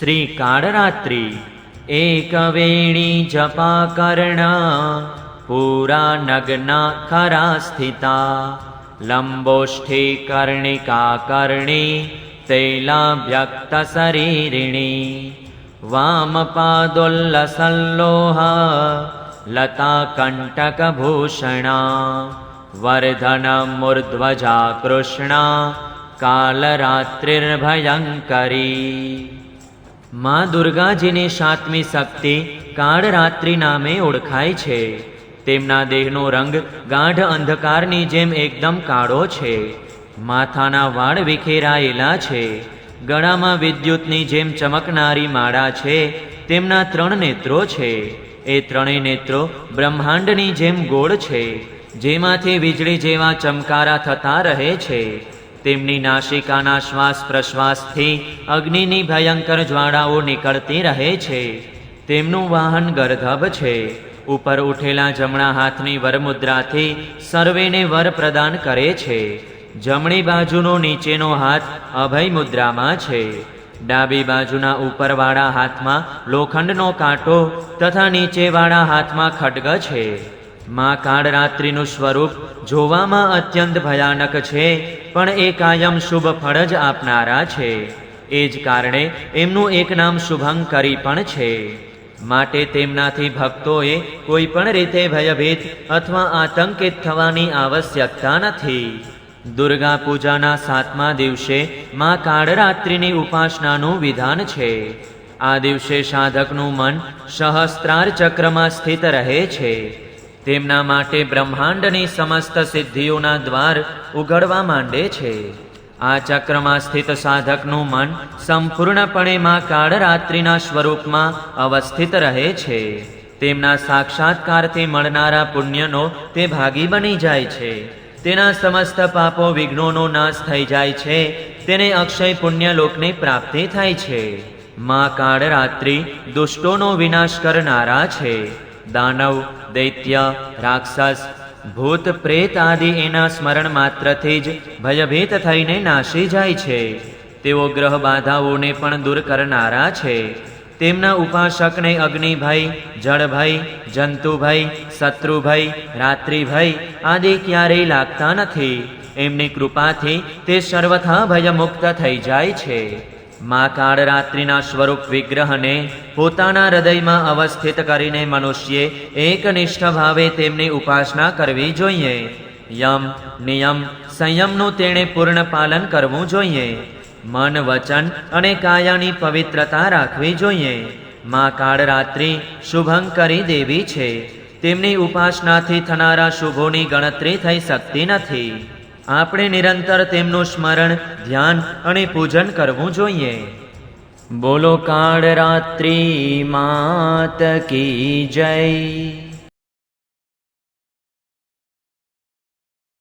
શ્રી કાળરાત્રિ એકવેણી જપા કર્ણા પૂરા નગ્ના ખરા સ્થિતા લંબોષ્ઠી કર્ણિકા કર્ણી તૈલાભ્યક્ત શરીરિણી વામપાદોલ્લસલ્લોહ લતા કંટકભૂષણા વર્ધન મૂર્ધ્વજા કૃષ્ણા કાલરાત્રિર્ભયંકરી। માં દુર્ગાજીની સાતમી શક્તિ કાળરાત્રિ નામે ઓળખાય છે। તેમના દેહનો રંગ ગાઢ અંધકારની જેમ એકદમ કાળો છે। માથાના વાળ વિખેરાયેલા છે। ગળામાં વિદ્યુતની જેમ ચમકનારી માળા છે। તેમના 3 નેત્રો છે। એ ત્રણેય નેત્રો બ્રહ્માંડની જેમ ગોળ છે, જેમાંથી વીજળી જેવા ચમકારા થતા રહે છે। તેમની નાસિકાના શ્વાસ પ્રશ્વાસથી અગ્નિની ભયંકર જ્વાળાઓ નીકળતી રહે છે। તેમનું વાહન ગર્ધભ છે। ઉપર ઉઠેલા જમણા હાથની વરમુદ્રાથી સર્વેને વર પ્રદાન કરે છે। જમણી બાજુનો નીચેનો હાથ અભય મુદ્રામાં છે। ડાબી બાજુના ઉપરવાળા હાથમાં લોખંડનો કાંટો તથા નીચેવાળા હાથમાં ખડગ છે। માં કાળરાત્રિનું સ્વરૂપ જોવામાં અત્યંત ભયાનક છે, પણ એ કાયમ શુભ ફળ જ આપનારા છે। એ જ કારણે એમનું એક નામ શુભંકરી પણ છે। માટે તેમનાથી ભક્તોએ કોઈ પણ રીતે ભયભીત અથવા આતંકિત થવાની આવશ્યકતા નથી। દુર્ગા પૂજાના 7મા દિવસે માં કાળરાત્રિની ઉપાસનાનું વિધાન છે। આ દિવસે સાધકનું મન સહસ્ત્રાર ચક્રમાં સ્થિત રહે છે। તેમના માટે બ્રહ્માંડની સમસ્ત સિદ્ધિઓના દ્વાર ઉઘડવા માંડે છે। આ ચક્રમાં સ્થિત સાધકનું મન સંપૂર્ણપણે માં કાળરાત્રિના સ્વરૂપમાં અવસ્થિત રહે છે। તેમના સાક્ષાત્કારથી મળનારા પુણ્યનો તે ભાગી બની જાય છે। તેના સમસ્ત પાપો વિઘ્નોનો નાશ થઈ જાય છે। તેને અક્ષય પુણ્યલોકની પ્રાપ્તિ થાય છે। માં કાળરાત્રિ દુષ્ટોનો વિનાશ કરનારા છે। દાનવ, દૈત્ય, રાક્ષસ, ભૂત, પ્રેત આદિ એના સ્મરણ માત્રથી જ ભયભીત થઈને નાશી જાય છે। તેઓ ગ્રહ બાધાઓને પણ દૂર કરનારા છે। તેમના ઉપાસકને અગ્નિભય, જળભય, જંતુભય, શત્રુભય, રાત્રિભય આદિ ક્યારેય લાગતા નથી। એમની કૃપાથી તે સર્વથા ભયમુક્ત થઈ જાય છે। માં કાળરાત્રિના સ્વરૂપ વિગ્રહને પોતાના હૃદયમાં અવસ્થિત કરીને મનુષ્યે એકનિષ્ઠ ભાવે તેમની ઉપાસના કરવી જોઈએ। યમ, નિયમ, સંયમનું તેણે પૂર્ણ પાલન કરવું જોઈએ। મન, વચન અને કાયાની પવિત્રતા રાખવી જોઈએ। માં કાળરાત્રિ શુભંકરી દેવી છે। તેમની ઉપાસનાથી થનારા શુભોની ગણતરી થઈ શકતી નથી। આપણે નિરંતર તેમનું સ્મરણ, ધ્યાન અને પૂજન કરવું જોઈએ। બોલો કાળરાત્રિ માત કી જય।